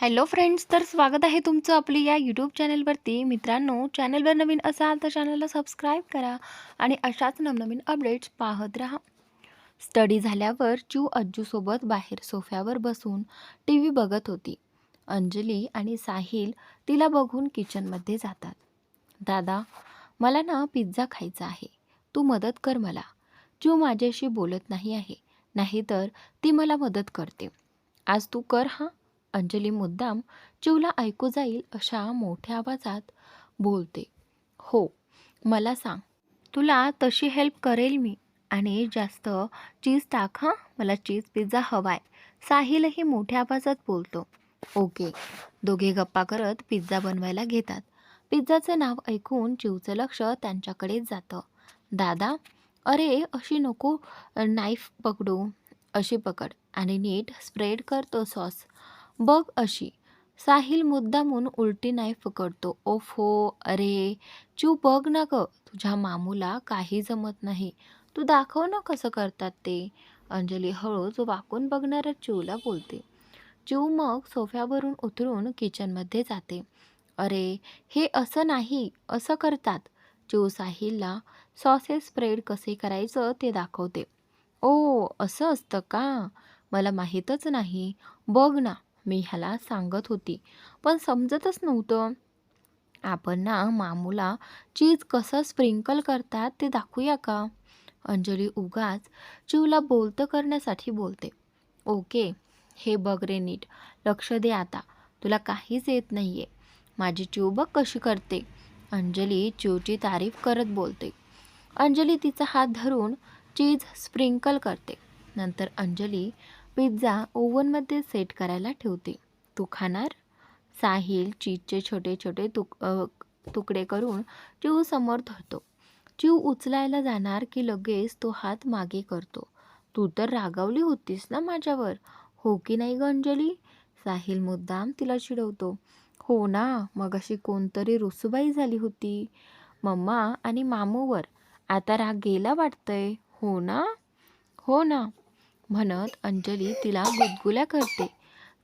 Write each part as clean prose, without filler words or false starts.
Hello friends, तर स्वागत आहे तुमचं आपली या यूट्यूब चॅनलवरती. मित्रांनो, चॅनलवर नवीन असाल तर चॅनलला सबस्क्राईब करा आणि अशाच नवनवीन अपडेट्स पाहत राहा. स्टडी झाल्यावर चू अज्जूसोबत बाहेर सोफ्यावर बसून टी व्ही बघत होती. अंजली आणि साहिल तिला बघून किचनमध्ये जातात. दादा, मला ना पिझ्झा खायचा आहे, तू मदत कर मला. चू माझ्याशी बोलत नाही आहे, नाहीतर ती मला मदत करते. आज तू कर हां. अंजली मुद्दाम चिवला ऐकू जाईल अशा मोठ्या आवाजात बोलते. हो, मला सांग, तुला तशी हेल्प करेल मी. आणि जास्त चीज टाक हां, मला चीज पिझ्झा हवाय. साहिलही मोठ्या आवाजात बोलतो. ओके. दोघे गप्पा करत पिझ्झा बनवायला घेतात. पिझ्झाचे नाव ऐकून चिवचं लक्ष त्यांच्याकडेच जातं. दादा, अरे अशी नको, नाईफ पकडू. अशी पकड आणि नीट स्प्रेड कर तो सॉस. बघ अशी. साहिल मुद्दामून उलटी नाईफ पकडतो. ओफो, अरे चू बघ ना ग, तुझ्या मामूला काही जमत नाही. तू दाखव ना कसं करतात ते. अंजली हळूच वाकून बघणाऱ्या चिवला बोलते. चिव मग सोफ्यावरून उतरून किचनमध्ये जाते. अरे हे असं नाही, असं करतात. चिव साहिलला सॉसेस स्प्रेड कसे करायचं ते दाखवते. ओ, असं असतं का? मला माहीतच नाही. बघ ना, मी ह्याला सांगत होती, पण समजतच नव्हतं. आपण ना मामूला चीज कसं स्प्रिंकल करतात ते दाखवूया का? अंजली उगाच चिवला बोलतं करण्यासाठी बोलते. ओके, हे बघ रे नीट. लक्ष दे आता. तुला काहीच येत नाहीये. माझी चिव बघ कशी करते. अंजली चिवची तारीफ करत बोलते. अंजली तिचा हात धरून चीज स्प्रिंकल करते. नंतर अंजली पिझ्झा ओव्हनमध्ये सेट करायला ठेवते. तू खाणार? साहिल चीजचे छोटे छोटे तुकडे करून चिव समोर धरतो. चिव उचलायला जाणार की लगेच तो हात मागे करतो. तू तर रागावली होतीस ना माझ्यावर, हो की नाही ग अंजली? साहिल मुद्दाम तिला चिडवतो. हो ना, मगाशी कोणतरी रुसूबाई झाली होती मम्मा आणि मामूवर. आता राग गेला वाटतंय, हो ना? हो ना, म्हणत अंजली तिला गुदगुल्या करते.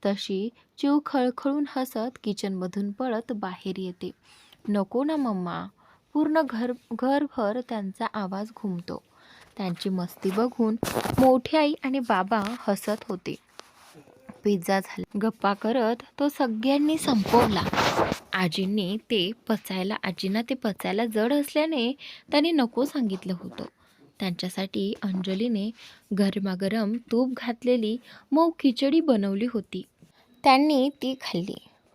तशी चिव खळखळून हसत किचनमधून पळत बाहेर येते. नको ना मम्मा. पूर्ण घरभर त्यांचा आवाज घुमतो. त्यांची मस्ती बघून मोठी आई आणि बाबा हसत होते. पिझ्झा झाला. गप्पा करत तो सगळ्यांनी संपवला. आजींना ते पचायला जड असल्याने त्यांनी नको सांगितलं होतं. त्यांच्यासाठी अंजलीने गरमागरम तूप घातलेली मऊ खिचडी बनवली होती. त्यांनी ती खाल्ली.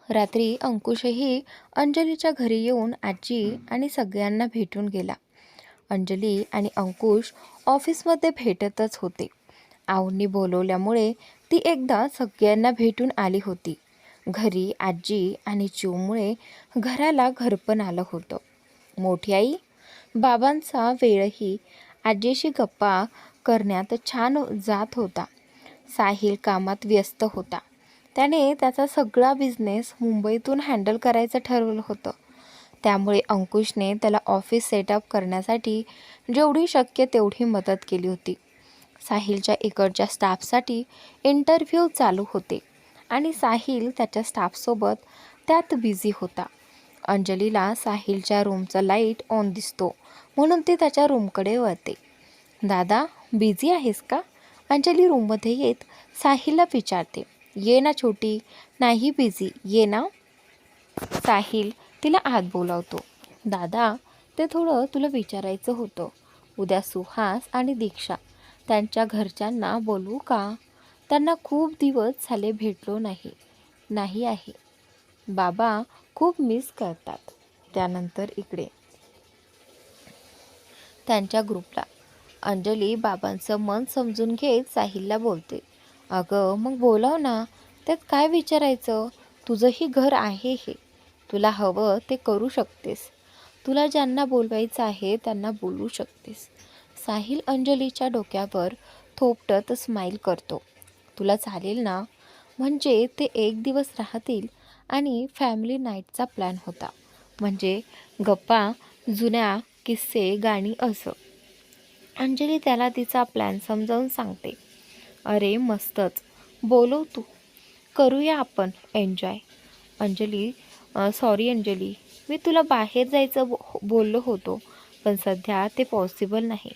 रात्री अंकुशही अंजलीच्या घरी येऊन आजी आणि सगळ्यांना भेटून गेला. अंजली आणि अंकुश ऑफिसमध्ये भेटतच होते. आऊंनी बोलवल्यामुळे ती एकदा सगळ्यांना भेटून आली होती. घरी आजी आणि चिवमुळे घराला घरपण आलं होतं. मोठी आई, बाबांचा वेळही आजीशी गप्पा करण्यात छान जात होता. साहिल कामात व्यस्त होता. त्याने त्याचा सगळा बिझनेस मुंबईतून हँडल करायचं ठरवलं होतं. त्यामुळे अंकुशने त्याला ऑफिस सेटअप करण्यासाठी जेवढी शक्य तेवढी मदत केली होती. साहिलच्या इकडच्या स्टाफसाठी इंटरव्ह्यू चालू होते आणि साहिल त्याच्या स्टाफसोबत त्यात बिझी होता. अंजलीला साहिलच्या रूमचा लाईट ऑन दिसतो म्हणून ती त्याच्या रूमकडे वळते. दादा, बिझी आहेस का? अंजली रूममध्ये येत साहिलला विचारते. ये ना छोटी. नाही बिझी, ये ना. साहिल तिला आत बोलावतो. दादा, ते थोडं तुला विचारायचं होतं. उद्या सुहास आणि दीक्षा त्यांच्या घरच्यांना बोलवू का? त्यांना खूप दिवस झाले भेटलो नाही आहे. बाबा खूप मिस करतात. त्यानंतर इकडे त्यांच्या ग्रुपला अंजली बाबांचं मन समजून घेत साहिलला बोलते. अगं मग बोलाव ना, त्यात काय विचारायचं? तुझंही घर आहे हे. तुला हवं ते करू शकतेस. तुला ज्यांना बोलवायचं आहे त्यांना बोलवू शकतेस. साहिल अंजलीच्या डोक्यावर थोपटत स्माईल करतो. तुला चालेल ना? म्हणजे ते एक दिवस राहतील आणि फॅमिली नाईटचा प्लॅन होता. म्हणजे गप्पा, जुन्या किस्से, गाणी असं. अंजली त्याला तिचा प्लॅन समजावून सांगते. अरे मस्तच, बोलव तू. करूया आपण एन्जॉय. अंजली, सॉरी अंजली, मी तुला बाहेर जायचं बोललो होतो, पण सध्या ते पॉसिबल नाही.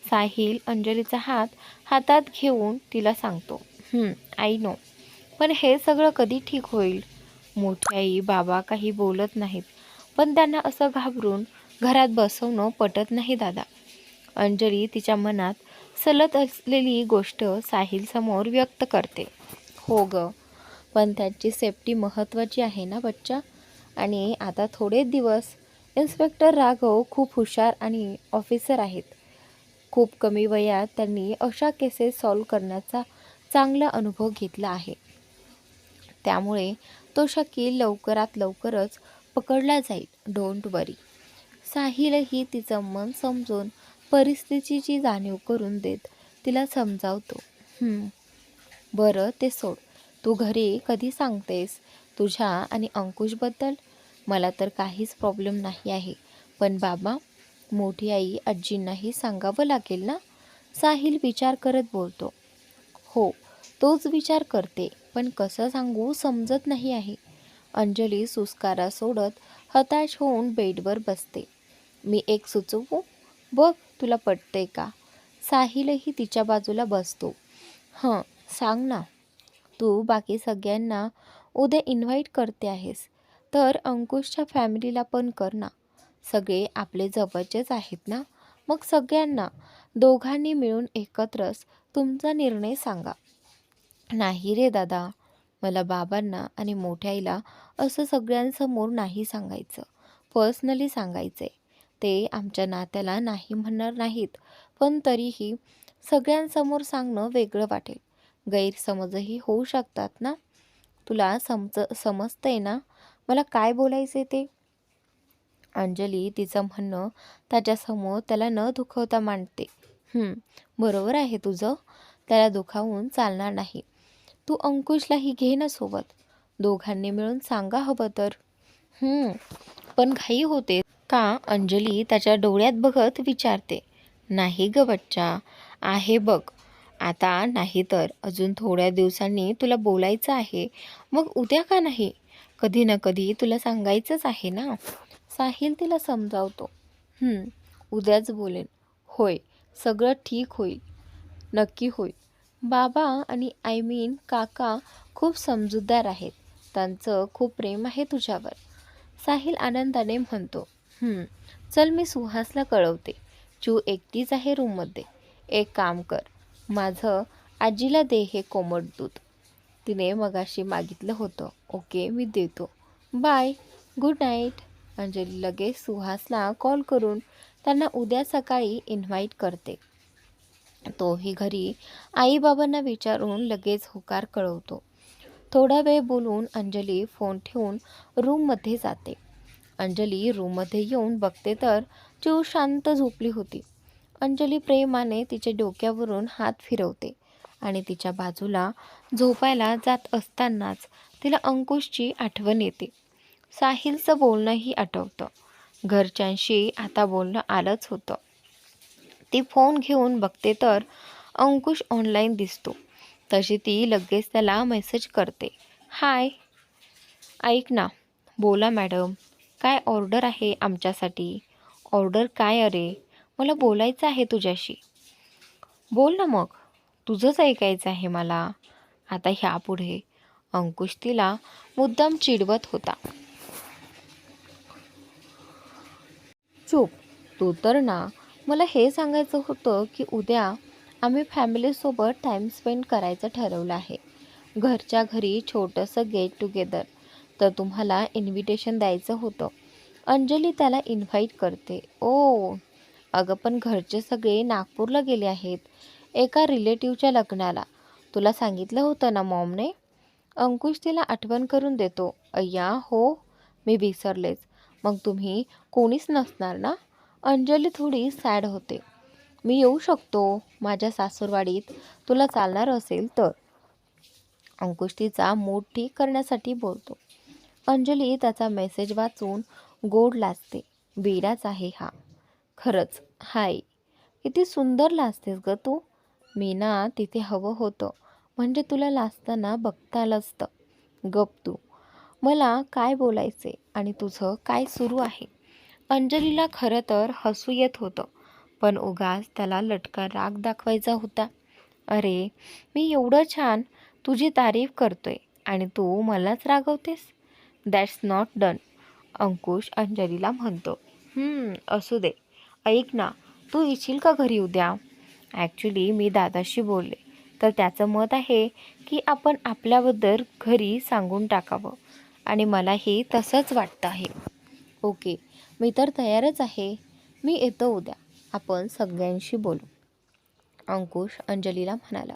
साहिल अंजलीचा हात हातात घेऊन तिला सांगतो. आय नो, पण हे सगळं कधी ठीक होईल? मोठी आई बाबा काही बोलत नाहीत, पण त्यांना असं घाबरून घरात बसवणं पटत नाही दादा. अंजली तिच्या मनात सलत असलेली गोष्ट साहिलसमोर व्यक्त करते. हो ग, पण त्यांची सेफ्टी महत्त्वाची आहे ना बच्चा. आणि आता थोडेच दिवस. इन्स्पेक्टर राघव खूप हुशार आणि ऑफिसर आहेत. खूप कमी वयात त्यांनी अशा केसेस सॉल्व्ह करण्याचा चांगला अनुभव घेतला आहे. त्यामुळे तो शकील लवकरात लवकरच पकडला जाईल. डोंट वरी. साहिलही तिचं मन समजून परिस्थितीची जाणीव करून देत तिला समजावतो. बरं ते सोड. तू घरी कधी सांगतेस तुझ्या आणि अंकुशबद्दल? मला तर काहीच प्रॉब्लेम नाही आहे, पण बाबा, मोठी आई आजींनाही सांगावं लागेल ना? साहिल विचार करत बोलतो. हो, तोच विचार करते, पण कसं सांगू समजत नाही आहे. अंजली सुस्कारा सोडत हताश होऊन बेडवर बसते. मी एक सुचवू? बघ तुला पटते का? साहिलही तिच्या बाजूला बसतो. सांग ना. तू बाकी सगळ्यांना उद्या इन्व्हाइट करते आहेस, तर अंकुशच्या फॅमिलीला पण कर ना. सगळे आपले जवळचेच आहेत ना. मग सगळ्यांना दोघांनी मिळून एकत्रच तुमचा निर्णय सांगा. नाही रे दादा, मला बाबांना आणि मोठ्या आईला असं सगळ्यांसमोर नाही सांगायचं. पर्सनली सांगायचं आहे. ते आमच्या नात्याला नाही म्हणणार नाहीत, पण तरीही सगळ्यांसमोर सांगणं वेगळं वाटेल. गैरसमजही होऊ शकतात ना. तुला समजतंय ना मला काय बोलायचे ते? अंजली तिचं म्हणणं त्याच्यासमोर त्याला न दुखवता मांडते. बरोबर आहे तुझं. त्याला दुखावून चालणार नाही. तू अंकुशलाही घे ना सोबत. दोघांनी मिळून सांगा हवं तर. पण घाई होते का? अंजली त्याच्या डोळ्यात बघत विचारते. नाही ग बच्चा, आहे बघ. आता नाही तर अजून थोड्या दिवसांनी तुला बोलायचं आहे, मग उद्या का नाही? कधी ना कधी तुला सांगायचंच आहे ना. साहिल तिला समजावतो. उद्याच बोलेन. होय, सगळं ठीक होईल. नक्की होईल. बाबा आणि काका खूप समजूतदार आहेत. त्यांचं खूप प्रेम आहे तुझ्यावर. साहिल आनंदाने म्हणतो. चल मी सुहासला कळवते. चू एकटीच आहे रूममध्ये. एक काम कर, माझं आजीला दे हे कोमट दूध. तिने मगाशी मागितलं होतं. ओके, मी देतो. Bye, good night. अंजली लगेच सुहासला कॉल करून त्यांना उद्या सकाळी इन्व्हाइट करते. तोही घरी आईबाबांना विचारून लगेच होकार कळवतो. थोडा वेळ बोलून अंजली फोन ठेवून रूममध्ये जाते. अंजली रूममध्ये येऊन बघते तर चू शांत झोपली होती. अंजली प्रेमाने तिच्या डोक्यावरून हात फिरवते आणि तिच्या बाजूला झोपायला जात असतानाच तिला अंकुशची आठवण येते. साहिलचं बोलणंही आठवतं. घरच्यांशी आता बोलणं आलंच होतं. ती फोन घेऊन बघते तर अंकुश ऑनलाईन दिसतो. तशी ती लगेच त्याला मेसेज करते. हाय, ऐक ना. बोला मॅडम, काय ऑर्डर आहे आमच्यासाठी? ऑर्डर काय अरे? मला बोलायचं आहे तुझ्याशी. बोल ना मग, तुझंच ऐकायचं आहे मला. आता ह्यापुढे अंकुश तिला मुद्दाम चिडवत होता. चूप, तू तर ना मला हे सांगायचं होतं की उद्या आम्ही फॅमिलीसोबत टाईम स्पेंड करायचं ठरवलं आहे. घरच्या घरी छोटंसं गेट टुगेदर. तर तुम्हाला इन्व्हिटेशन द्यायचं होतं. अंजली त्याला इन्व्हाइट करते. ओ अगं, पण घरचे सगळे नागपूरला गेले आहेत एका रिलेटिव्हच्या लग्नाला. तुला सांगितलं होतं ना मॉमने. अंकुश तिला आठवण करून देतो. अय्या हो, मी विसरलेच. मग तुम्ही कोणीच नसणार ना? अंजली थोडी सॅड होते. मी येऊ शकतो माझ्या सासूरवाडीत, तुला चालणार असेल तर. अंकुश तिचा मूड ठीक करण्यासाठी बोलतो. अंजली त्याचा मेसेज वाचून गोड लाजते. वेडाच आहे हा. खरंच. हाय, किती सुंदर लाजतेस ग तू. मी ना तिथे हवं होतं, म्हणजे तुला लाजताना बघता आलं असतं. गप तू. मला काय बोलायचे आणि तुझं काय सुरू आहे? अंजलीला खरं तर हसू येत होतं, पण उगाच त्याला लटका राग दाखवायचा होता. अरे, मी एवढं छान तुझी तारीफ करतोय आणि तू मलाच रागवतेस? दॅट्स नॉट डन, अंकुश अंजलीला म्हणतो. असू दे. ऐक ना, तू येशील का घरी उद्या? ॲक्च्युली मी दादाशी बोलले, तर त्याचं मत आहे की आपण आपल्याबद्दल घरी सांगून टाकावं आणि मलाही तसंच वाटतं आहे. ओके, मी तर तयारच आहे. मी येतो उद्या. आपण सगळ्यांशी बोलू. अंकुश अंजलीला म्हणाला.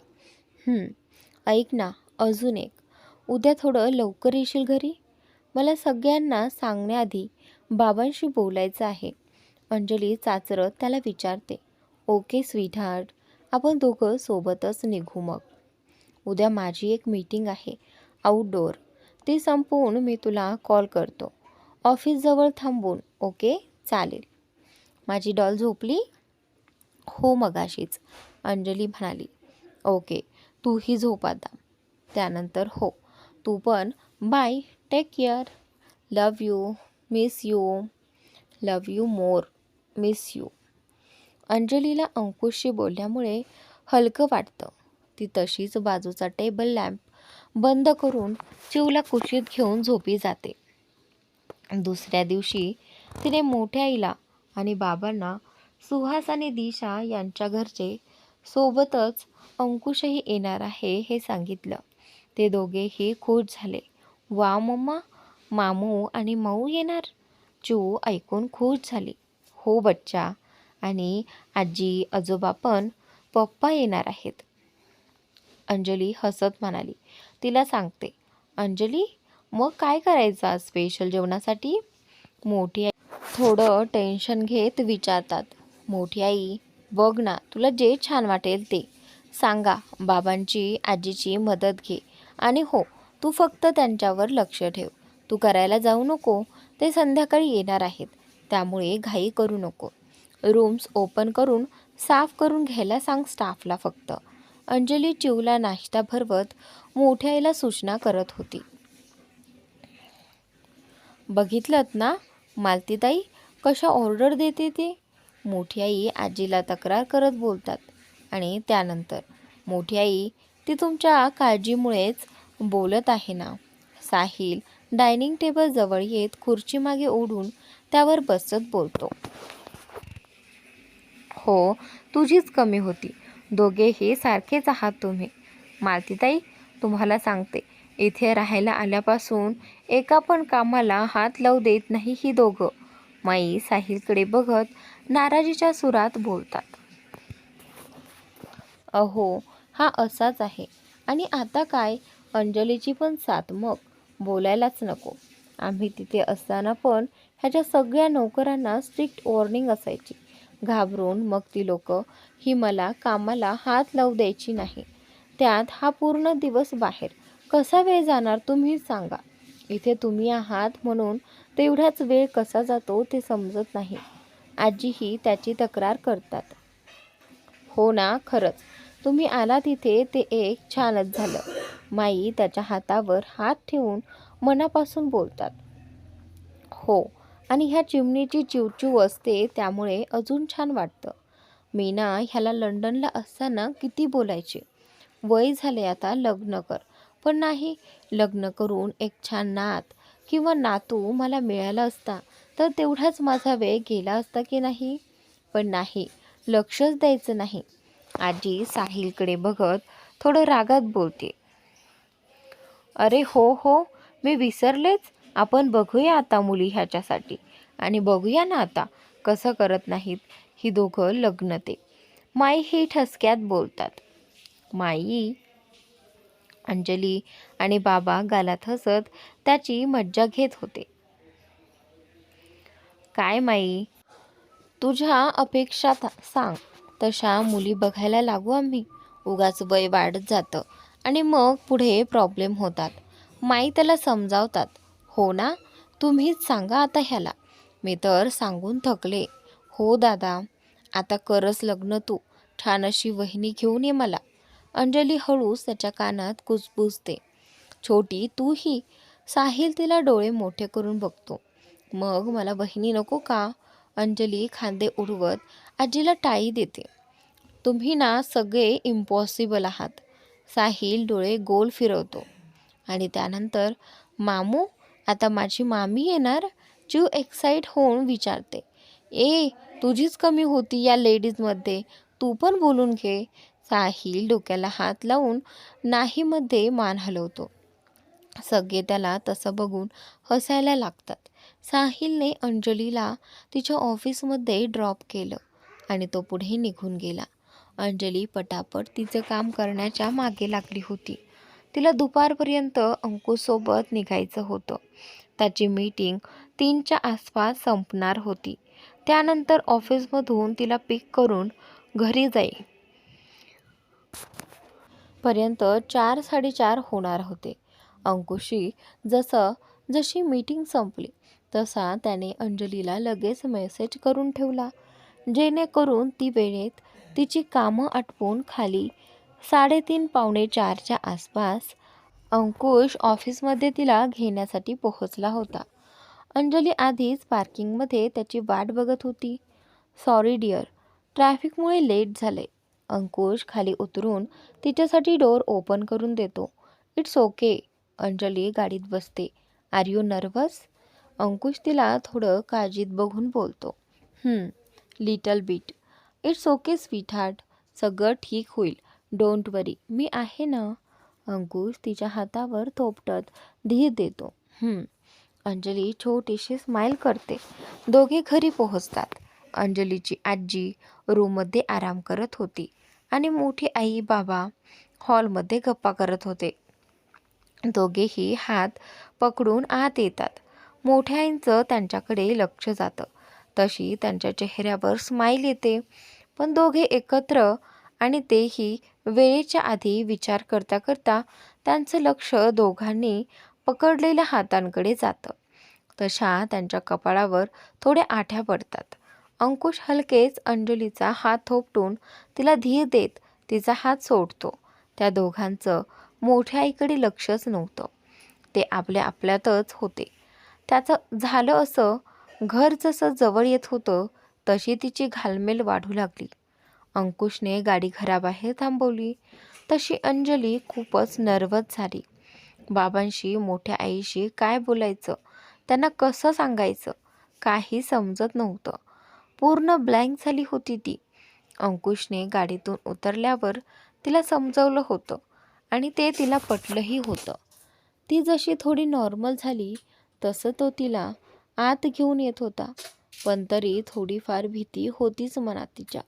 ऐक ना, अजून एक. उद्या थोडं लवकर येशील घरी? मला सगळ्यांना सांगण्याआधी बाबांशी बोलायचं आहे. अंजली चाचरत त्याला विचारते. ओके स्वीटहार्ट, आपण दोघं सोबतच निघू मग. उद्या माझी एक मीटिंग आहे आउटडोअर. ती संपवून मी तुला कॉल करतो. ऑफिसजवळ थांबून. ओके, चालेल. माझी डॉल झोपली? हो, मगाशीच, अंजली म्हणाली. ओके, तूही झोप आता. त्यानंतर हो, तू पण. Bye, take care. Love you, miss you. Love you more, miss you. अंजलीला अंकुशशी बोलल्यामुळे हलकं वाटतं. ती तशीच बाजूचा टेबल लॅम्प बंद करून चिवला कुशीत घेऊन झोपी जाते. दुसऱ्या दिवशी तिने मोठ्या आईला आणि बाबांना सुहास आणि दिशा यांच्या घरचे सोबतच अंकुशही येणार आहे हे सांगितलं. ते दोघेही खुश झाले. वा मम्मा, मामू आणि माऊ येणार? चू ऐकून खुश झाली. हो बच्चा, आणि आजी आजोबा पण. पप्पा येणार आहेत. अंजली हसत म्हणाली. तिला सांगते. अंजली, मग काय करायचं आज स्पेशल जेवणासाठी? मोठी आई थोडं टेन्शन घेत विचारतात. मोठी आई, बघ ना, तुला जे छान वाटेल ते सांगा. बाबांची आजीची मदत घे. आणि हो, तू फक्त त्यांच्यावर लक्ष ठेव. तू करायला जाऊ नको. ते संध्याकाळी येणार आहेत, त्यामुळे घाई करू नको. रूम्स ओपन करून साफ करून घ्यायला सांग स्टाफला फक्त. अंजली चिवला नाश्ता भरवत मोठ्या आईला सूचना करत होती. बघितलंत ना मालतीताई, कशा ऑर्डर देते ते? मोठी आई आजीला तक्रार करत बोलतात. आणि त्यानंतर मोठी आई, ती तुमच्या काळजीमुळेच बोलत आहे ना. साहिल डायनिंग टेबल जवळ येत खुर्चीमागे ओढून त्यावर बसत बोलतो. हो, तुझीच कमी होती. दोघेही सारखेच आहात तुम्ही. मालतीताई, तुम्हाला सांगते, इथे राहायला आल्यापासून एका पण कामाला हात लावू देत नाही ही दोघं. माई साहिलकडे बघत नाराजीच्या सुरात बोलतात. अहो, हा असाच आहे. आणि आता काय, अंजलीची पण साथ मग बोलायलाच नको. आम्ही तिथे असताना पण ह्याच्या सगळ्या नोकरांना स्ट्रिक्ट वॉर्निंग असायची. घाबरून मग ती लोक ही मला कामाला हात लावू द्यायची नाही. त्यात हा पूर्ण दिवस बाहेर कसा वेळ जाणार तुम्हीच सांगा. इथे तुम्ही आहात म्हणून तेवढाच वेळ कसा जातो ते समजत नाही. आजीही त्याची तक्रार करतात. हो ना, खरंच तुम्ही आला तिथे ते एक छानच झालं. माई त्याच्या हातावर हात ठेवून मनापासून बोलतात. हो, आणि ह्या चिमणीची चिवचिव असते त्यामुळे अजून छान वाटतं. मी ना ह्याला लंडनला असताना किती बोलायचे, वय झाले आता लग्न कर. पण नाही, लग्न करून एक छान नात किंवा नातू मला मिळाला असता तर तेवढाच माझा वेळ गेला असता की नाही. पण नाही, लक्षच द्यायचं नाही. आजी साहिलकडे बघत थोडं रागात बोलते. अरे हो हो, मी विसरलेच. आपण बघूया आता मुली ह्याच्यासाठी. आणि बघूया ना आता कसं करत नाहीत ही दोघं लग्न ते. माई ही ठसक्यात बोलतात. माई, अंजली आणि बाबा गालात हसत त्याची मज्जा घेत होते. काय माई, तुझ्या अपेक्षा सांग तशा मुली बघायला लागू आम्ही. उगाच वय वाढत जातं आणि मग पुढे प्रॉब्लेम होतात. माई त्याला समजावतात. हो ना, तुम्हीच सांगा आता ह्याला. मी तर सांगून थकले. हो दादा, आता करच लग्न तू. छान अशी वहिनी घेऊन ये मला. अंजली हळूच त्याच्या कानात कुजबुजते. छोटी तूही? साहिल तिला डोळे मोठे करून बघतो. मग मला बहिणी नको का? अंजली खांदे उडवत आजीला टाळी देते. तुम्ही ना सगळे इम्पॉसिबल आहात. साहिल डोळे गोल फिरवतो आणि त्यानंतर मामू, आता माझी मामी येणार? जीव एक्साइट होऊन विचारते. ए, तुझीच कमी होती या लेडीजमध्ये, तू पण बोलून घे. साहिल डोक्याला हात लावून नाहीमध्ये मान हलवतो. सगळे त्याला तसं बघून हसायला लागतात. साहिलने अंजलीला तिच्या ऑफिसमध्ये ड्रॉप केलं आणि तो पुढे निघून गेला. अंजली पटापट तिचं काम करण्याच्या मागे लागली होती. तिला दुपारपर्यंत अंकुशसोबत निघायचं होतं. त्याची मीटिंग 3च्या आसपास संपणार होती. त्यानंतर ऑफिसमधून तिला पिक करून घरी जाईल पर्यंत 4-4:30 होणार होते. अंकुशी जशी मीटिंग संपली तसा त्याने अंजलीला लगेच मेसेज करून ठेवला, जेणेकरून ती वेळेत तिची कामं आटपून खाली 3:30-4:45च्या आसपास अंकुश ऑफिसमध्ये तिला घेण्यासाठी पोहोचला होता. अंजली आधीच पार्किंगमध्ये त्याची वाट बघत होती. सॉरी डिअर, ट्रॅफिकमुळे लेट झाले. अंकुश खाली उतरून तिच्यासाठी डोअर ओपन करून देतो. It's okay. अंजली गाडीत बसते. R you nervous? अंकुश तिला थोडं काळजीत बघून बोलतो. Little bit. It's okay sweetheart, सगळं ठीक होईल. डोंट वरी, मी आहे ना. अंकुश तिच्या हातावर थोपटत धीर देतो. अंजली छोटीशी स्माईल करते. दोघे घरी पोहोचतात. अंजलीची आजी रूममध्ये आराम करत होती आणि मोठी आई बाबा हॉलमध्ये गप्पा करत होते. दोघेही हात पकडून आत येतात. मोठ्या आईंचं त्यांच्याकडे लक्ष जातं. तशी त्यांच्या चेहऱ्यावर स्माईल येते. पण दोघे एकत्र आणि तेही वेळेच्या आधी विचार करता करता त्यांचं लक्ष दोघांनी पकडलेल्या हातांकडे जातं. तशा त्यांच्या कपाळावर थोड्या आठ्या पडतात. अंकुश हलकेच अंजलीचा हात थोपटून तिला धीर देत तिचा हात सोडतो. त्या दोघांचं मोठ्या आईकडे लक्षच नव्हतं. ते आपल्या आपल्यातच होते. त्याचं झालं असं, घर जसं जवळ येत होतं तशी तिची घालमेल वाढू लागली. अंकुशने गाडी घराबाहेर थांबवली तशी अंजली खूपच नर्वस झाली. बाबांशी मोठ्या आईशी काय बोलायचं, त्यांना कसं सांगायचं, काही समजत नव्हतं. पूर्ण ब्लँक झाली होती ती. अंकुशने गाडीतून उतरल्यावर तिला समजवलं होतं आणि ते तिला पटलंही होतं. ती जशी थोडी नॉर्मल झाली तसं तो तिला आत घेऊन येत होता. पण तरी थोडीफार भीती होतीच मनात तिच्या.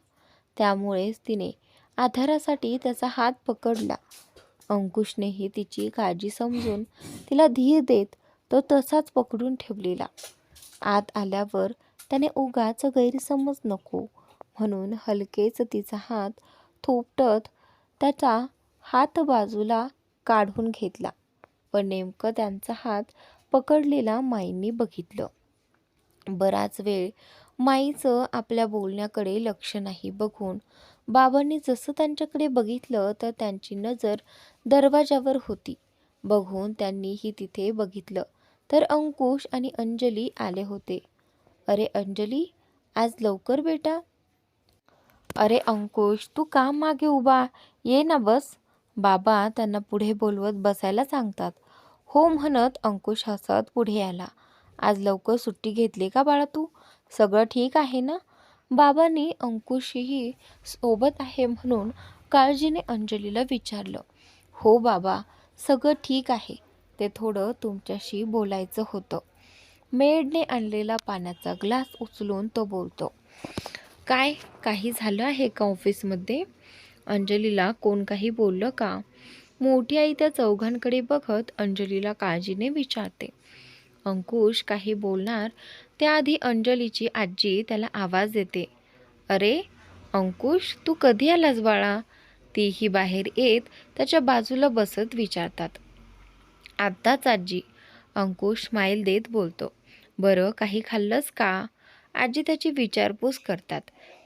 त्यामुळेच तिने आधारासाठी त्याचा हात पकडला. अंकुशनेही तिची काळजी समजून तिला धीर देत तो तसाच पकडून ठेवलेला. आत आल्यावर त्याने उगाच गैरसमज नको म्हणून हलकेच तिचा हात थोपटत त्याचा हात बाजूला काढून घेतला. पण नेमकं त्यांचा हात पकडलेला माईंनी बघितलं. बराच वेळ माईचं आपल्या बोलण्याकडे लक्ष नाही बघून बाबांनी जसं त्यांच्याकडे बघितलं तर त्यांची नजर दरवाजावर होती. बघून त्यांनीही तिथे बघितलं तर अंकुश आणि अंजली आले होते. अरे अंजली, आज लवकर बेटा? अरे अंकुश, तू का मागे उभा? ये ना बस. बाबा त्यांना पुढे बोलवत बसायला सांगतात. हो म्हणत अंकुश हसत पुढे आला. आज लवकर सुट्टी घेतली का बाळा तू? सगळं ठीक आहे ना? बाबांनी अंकुशही सोबत आहे म्हणून काळजीने अंजलीला विचारलं. हो बाबा, सगळं ठीक आहे. ते थोडं तुमच्याशी बोलायचं होतं. मेडने आणलेला पाण्याचा ग्लास उचलून तो बोलतो. काय, काही झालं आहे का ऑफिसमध्ये? अंजलीला कोण काही बोललं का? मोठी आई त्या चौघांकडे बघत अंजलीला काळजीने विचारते. अंकुश काही बोलणार त्याआधी अंजलीची आजी त्याला आवाज देते. अरे अंकुश, तू कधी आलास बाळा? तीही बाहेर येत त्याच्या बाजूला बसत विचारतात. आत्ताच आजी. अंकुश स्माईल देत बोलतो. बरं, काही खाल्लंस का? आजी त्याची विचारपूस करतात.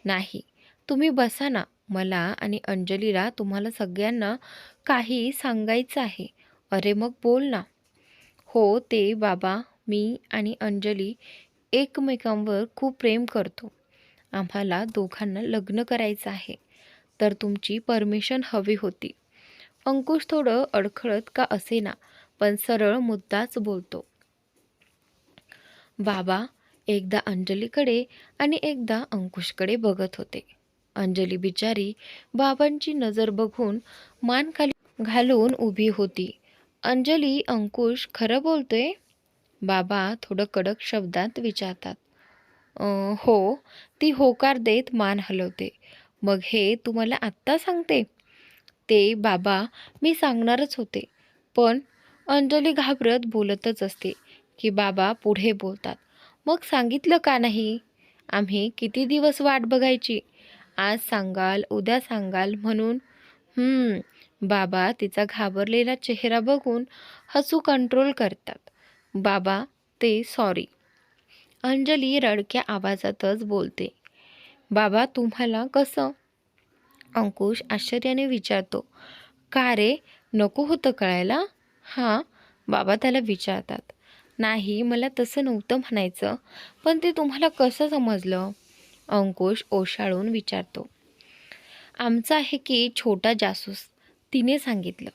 नाही, तुम्ही बसा ना, मला आणि अंजलीला तुम्हाला सगळ्यांना काही सांगायचं आहे. अरे मग बोल ना. हो, ते बाबा, मी आणि अंजली एकमेकांवर खूप प्रेम करतो. आम्हाला दोघांना लग्न करायचं आहे. तर तुमची परमिशन हवी होती. अंकुश थोडं अडखळत का असेना, पण सरळ मुद्दाच बोलतो. बाबा एकदा अंजलीकडे आणि एकदा अंकुशकडे बघत होते. अंजली बिचारी बाबांची नजर बघून मान खाली घालून उभी होती. अंजली, अंकुश खरं बोलतोय? बाबा थोडं कडक शब्दात विचारतात. हो. ती होकार देत मान हलवते. मग हे तुम्हाला आत्ता सांगते? ते बाबा मी सांगणारच होते. पण अंजली घाबरत बोलतच असते की बाबा पुढे बोलतात. मग सांगितलं का नाही? आम्ही किती दिवस वाट बघायची? आज सांगाल, उद्या सांगाल म्हणून. बाबा तिचा घाबरलेला चेहरा बघून हसू कंट्रोल करतात. बाबा ते सॉरी. अंजली रडक्या आवाजातच बोलते. बाबा तुम्हाला कसं? अंकुश आश्चर्याने विचारतो. का रे, नको होतं कळायला? हां, बाबा त्याला विचारतात. नाही, मला तसं नव्हतं म्हणायचं, पण ते तुम्हाला कसं समजलं? अंकुश ओशाळून विचारतो. आमचा आहे की छोटा जासूस, तिने सांगितलं.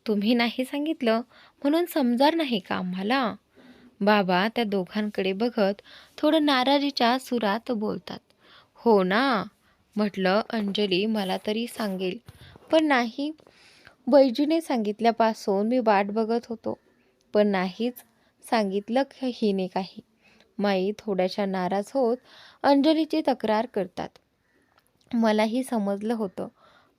तुम्ही नाही सांगितलं म्हणून समजार नाही का आम्हाला? बाबा त्या दोघांकडे बघत थोडं नाराजीच्या सुरात बोलतात. हो ना, म्हटलं अंजली मला तरी सांगेल, पण नाही. बैजूने सांगितल्यापासून मी वाट बघत होतो, पण नाहीच सांगितलं हिने काही. माई थोड्याशा नाराज होत अंजलीची तक्रार करतात. मलाही समजलं होतं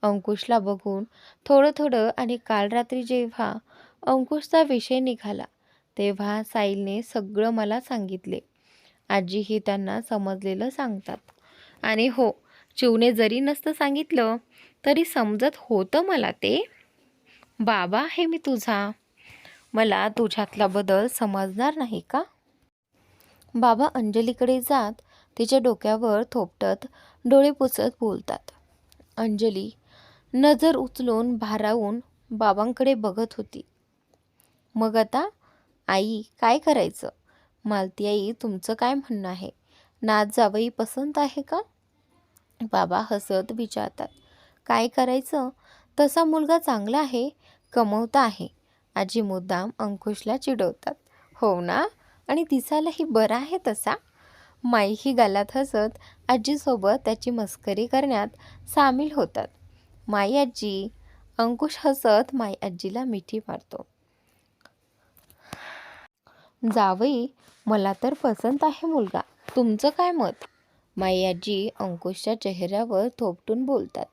अंकुशला बघून थोडं थोडं, आणि काल रात्री जेव्हा अंकुशचा विषय निघाला तेव्हा साहिलने सगळं मला सांगितले. आजीही त्यांना समजलेलं सांगतात. आणि हो, चिवने जरी नसतं सांगितलं तरी समजत होतं मला ते. बाबा आहे मी तुझा, मला तुझ्यातला बदल समजणार नाही का? बाबा अंजलीकडे जात तिच्या डोक्यावर थोपटत डोळे पुसत बोलतात. अंजली नजर उचलून भारावून बाबांकडे बघत होती. मग आता आई काय करायचं? मालती आई तुमचं काय म्हणणं आहे? नात जावई पसंत आहे का? बाबा हसत विचारतात. काय करायचं? तसा मुलगा चांगला आहे, कमवता आहे. आजी मुद्दाम अंकुशला चिडवतात. हो ना, आणि दिसायलाही बरा आहे तसा. माईही गालात हसत आजीसोबत त्याची मस्करी करण्यात सामील होतात. माई आजी. अंकुश हसत माई आजीला मिठी मारतो. जावई मला तर पसंत आहे मुलगा, तुमचं काय मत? माई आजी अंकुशच्या चेहऱ्यावर थोपटून बोलतात.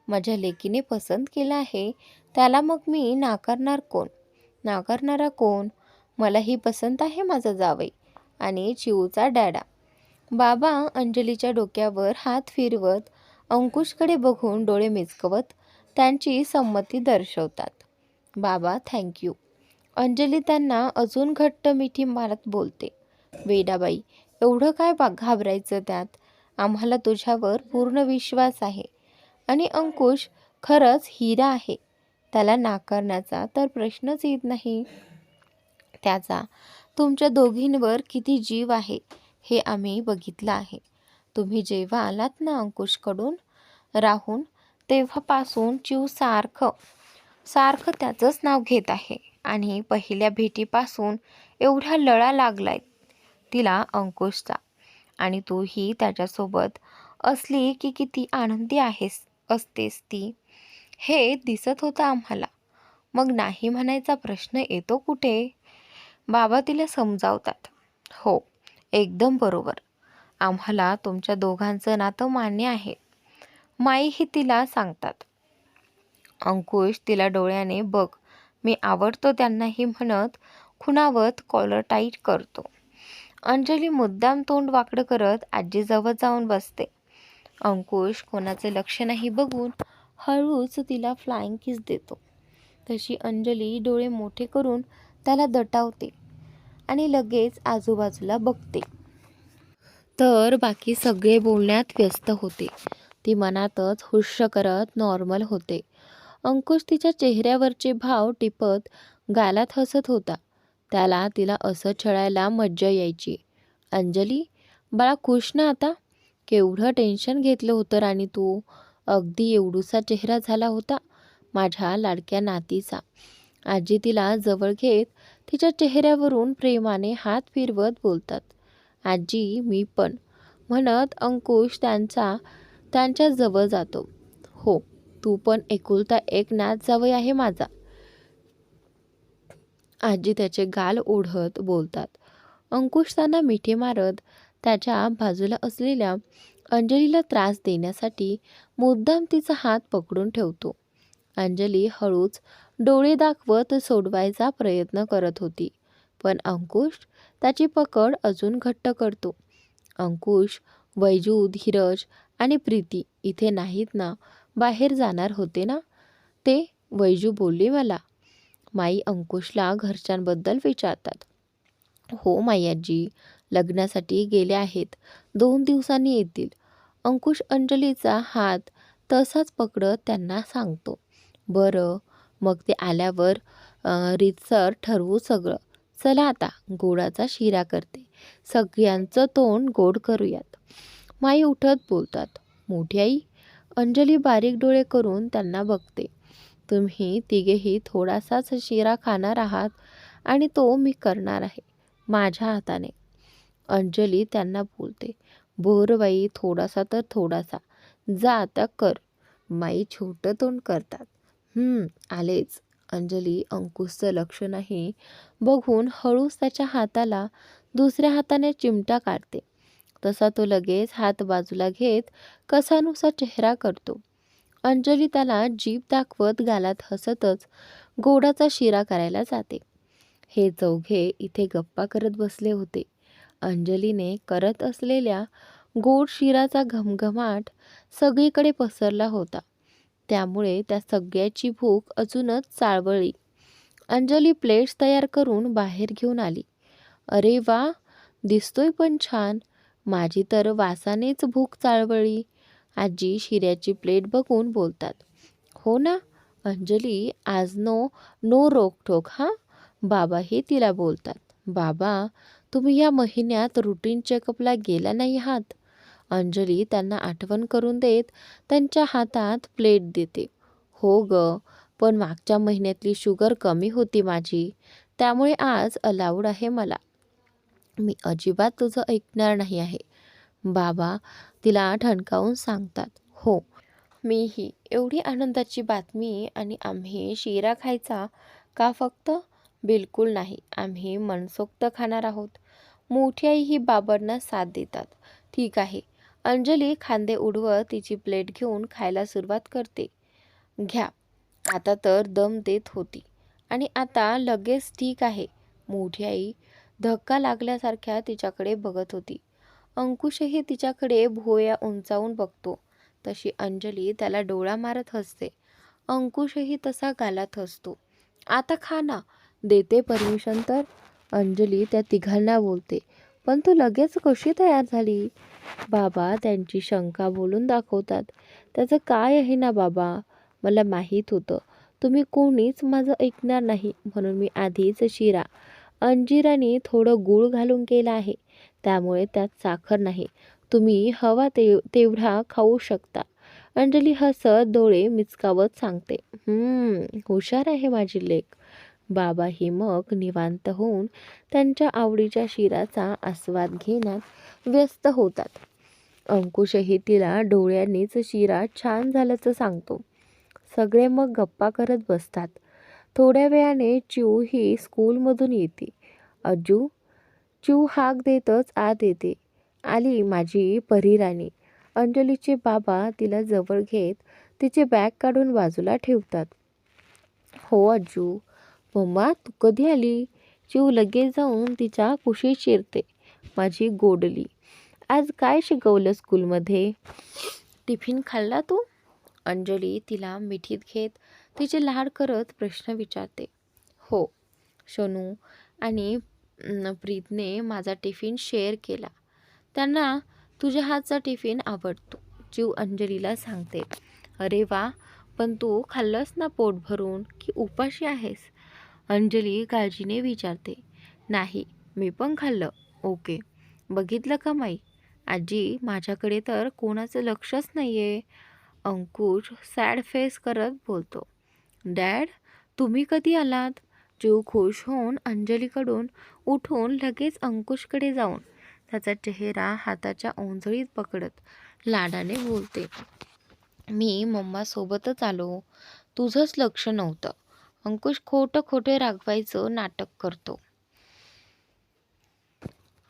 माझ्या लेकीने पसंत केला आहे, त्याला मग मी नाकारणारा कोण? मलाही पसंत आहे माझा जावई आणि चिऊचा डॅडा. बाबा अंजलीच्या डोक्यावर हात फिरवत अंकुशकडे बघून डोळे मिचकवत त्यांची संमती दर्शवतात. बाबा थँक्यू. अंजली त्यांना अजून घट्ट मिठी मारत बोलते. वेडाबाई, एवढं काय घाबरायचं त्यात? आम्हाला तुझ्यावर पूर्ण विश्वास आहे. आणि अंकुश खरंच हिरा आहे, त्याला नाकारण्याचा तर प्रश्नच येत नाही. त्याचा तुमच्या दोघींवर किती जीव आहे हे आम्ही बघितलं आहे. तुम्ही जेव्हा आलात ना अंकुशकडून राहून, तेव्हापासून चिव सारखं त्याचंच नाव घेत आहे. आणि पहिल्या भेटीपासून एवढा लळा लागलाय तिला अंकुशचा. आणि तूही त्याच्यासोबत असली की किती आनंदी असतेस ती, हे दिसत होतं आम्हाला. मग नाही म्हणायचा प्रश्न येतो कुठे? बाबा तिला समजावतात. हो, एकदम बरोबर. आम्हाला तुमच्या दोघांचं नातं मान्य आहे. माईही तिला सांगतात. अंकुश तिला डोळ्याने बघ, मी आवडतो त्यांनाही म्हणत खुणावत कॉलर टाईट करतो. अंजली मुद्दाम तोंड वाकडं करत आजीजवळ जाऊन बसते. अंकुश कोणाचे लक्ष नाही बघून हळूच तिला फ्लाइंग किस देतो. तशी अंजली डोळे मोठे करून त्याला दटावते आणि लगेच आजूबाजूला बघते. तर बाकी सगळे बोलण्यात व्यस्त होते. ती मनातच हुश्श करत नॉर्मल होते. अंकुश तिच्या चेहऱ्यावरचे भाव टिपत गालात हसत होता. त्याला तिला असं छळायला मज्जा यायची. अंजली, बाळा खुश ना आता? केवढं टेन्शन घेतलं होतं राणी तू. अगदी एवढूसा चेहरा झाला होता माझ्या लाडक्या नातीचा. आजी तिला जवळ घेत तिच्या चेहऱ्यावरून प्रेमाने हात फिरवत बोलतात. आजी मी पण, म्हणत अंकुश त्यांच्या जवळ जातो. हो, तू पण एकुलता एक नात जावई आहे माझा. आजी त्याचे गाल ओढत बोलतात. अंकुश त्यांना मिठी मारत त्याच्या बाजूला असलेल्या अंजलीला त्रास देण्यासाठी मुद्दाम तिचा हात पकडून ठेवतो. अंजली हळूच डोळे दाखवत सोडवायचा प्रयत्न करत होती, पण अंकुश त्याची पकड अजून घट्ट करतो. अंकुश, वैजू, धीरज आणि प्रीती इथे नाहीत ना? बाहेर जाणार होते ना ते? वैजू बोलली मला. माई अंकुशला घरच्यांबद्दल विचारतात. हो माई आजी, लग्नासाठी गेले आहेत. 2 दिवसांनी येतील. अंकुश अंजलीचा हात तसाच पकडत त्यांना सांगतो. बरं, मग ते आल्यावर रीतसर ठरवू सगळं. चला आता गोडाचा शिरा करते. सगळ्यांचं तोंड गोड करूयात. माई उठत बोलतात. मोठी आई? अंजली बारीक डोळे करून त्यांना बघते. तुम्ही तिघेही थोडासाच शिरा खाणार आहात आणि तो मी करणार आहे माझ्या हाताने. अंजली त्यांना बोलते. बरं बाई, थोडासा तर थोडासा. जा आता कर. माई छोटं तोंड करतात. आलेच. अंजली अंकुशचं लक्ष नाही बघून हळूच त्याच्या हाताला दुसऱ्या हाताने चिमटा काढते. तसा तो लगेच हात बाजूला घेत कसानुसा चेहरा करतो. अंजली त्याला जीभ दाखवत गालात हसतच गोडाचा शिरा करायला जाते. हे चौघे इथे गप्पा करत बसले होते. अंजलीने करत असलेल्या गोड शिराचा घमघमाट सगळीकडे पसरला होता. त्यामुळे त्या सगळ्याची भूक अजूनच चाळवळली. अंजली प्लेट्स तयार करून बाहेर घेऊन आली. अरे वा, दिसतोय पण छान. माझी तर वासानेच भूक चाळवळली. आजी शिऱ्याची प्लेट बघून बोलतात. हो ना अंजली, आज नो रोकठोक हां. बाबाही तिला बोलतात. बाबा, तुम्ही या महिन्यात रुटीन चेकअपला गेला नाही आहात. अंजली त्यांना आठवण करून देत त्यांच्या हातात प्लेट देते. हो ग, पण मागच्या महिन्यातली शुगर कमी होती माझी, त्यामुळे आज अलाउड आहे मला. मी अजिबात तुझं ऐकणार नाही आहे. बाबा तिला ठणकावून सांगतात. हो, मीही. एवढी आनंदाची बातमी आणि आम्ही शिरा खायचा का फक्त? बिलकुल नाही, आम्ही मनसोक्त खाणार आहोत. मोठी आई ही बाबांना साथ देतात. ठीक आहे. अंजली खांदे उडवत तिची प्लेट घेऊन खायला सुरुवात करते. घ्या. आता तर दम देत होती आणि आता लगेच ठीक आहे. मोठी आई धक्का लागल्यासारख्या तिच्याकडे बघत होती. अंकुशही तिच्याकडे भुवया उंचावून बघतो. तशी अंजली त्याला डोळा मारत हसते. अंकुशही तसा गालात हसतो. आता खा ना, देते परमिशन तर. अंजली त्या तिघांना बोलते. पण तू लगेच कशी तयार झाली? बाबा त्यांची शंका बोलून दाखवतात. त्याचं काय आहे ना बाबा, मला माहीत होतं तुम्ही कोणीच माझं ऐकणार नाही, म्हणून मी आधीच शिरा अंजिराने थोडं गूळ घालून केला आहे. त्यामुळे त्यात साखर नाही. तुम्ही हवा तेवढा खाऊ शकता. अंजली हसत डोळे मिचकावत सांगते. हुशार आहे माझी लेक. बाबाही मग निवांत होऊन त्यांच्या आवडीच्या शिराचा आस्वाद घेण्यात व्यस्त होतात. अंकुशही तिला डोळ्यांनीच शिरा छान झाल्याचं सांगतो. सगळे मग गप्पा करत बसतात. थोड्या वेळाने चिऊ ही स्कूलमधून येते. अज्जू, चिऊ हाक देतच आत येते. आली माझी परीराणी. अंजलीचे बाबा तिला जवळ घेत तिची बॅग काढून बाजूला ठेवतात. हो अज्जू. मम्मा तू कधी आली? चिऊ लगेच जाऊन तिच्या कुशीत शिरते. माझी गोडली, आज काय शिकवलं स्कूलमध्ये? टिफिन खाल्ला तू? अंजली तिला मिठीत घेत तिचे लाड करत प्रश्न विचारते. हो, शनू आणि प्रीतने माझा टिफिन शेअर केला. त्यांना तुझ्या हातचा टिफिन आवडतो, चिऊ अंजलीला सांगते. अरे वा, पण तू खाल्लंस ना पोट भरून की उपाशी आहेस? अंजली काळजीने विचारते. नाही, मी पण खाल्लं. ओके. बघितलं का माई? आजी, माझ्याकडे तर कोणाचं लक्षच नाहीये. अंकुश सॅड फेस करत बोलतो. डॅड, तुम्ही कधी आलात? जीव खुश होऊन अंजलीकडून उठून लगेच अंकुशकडे जाऊन त्याचा चेहरा हाताच्या ओंजळीत पकडत लाडाने बोलते. मी मम्मासोबतच आलो. तुझंच लक्ष नव्हतं. अंकुश खोटं खोटे रागवायचं नाटक करतो.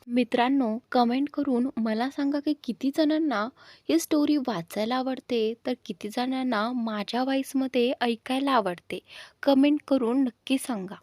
मित्रांनो, कमेंट करून मला सांगा की किती जणांना ही स्टोरी वाचायला आवडते, तर किती जणांना माझ्या व्हॉईसमध्ये ऐकायला आवडते. कमेंट करून नक्की सांगा.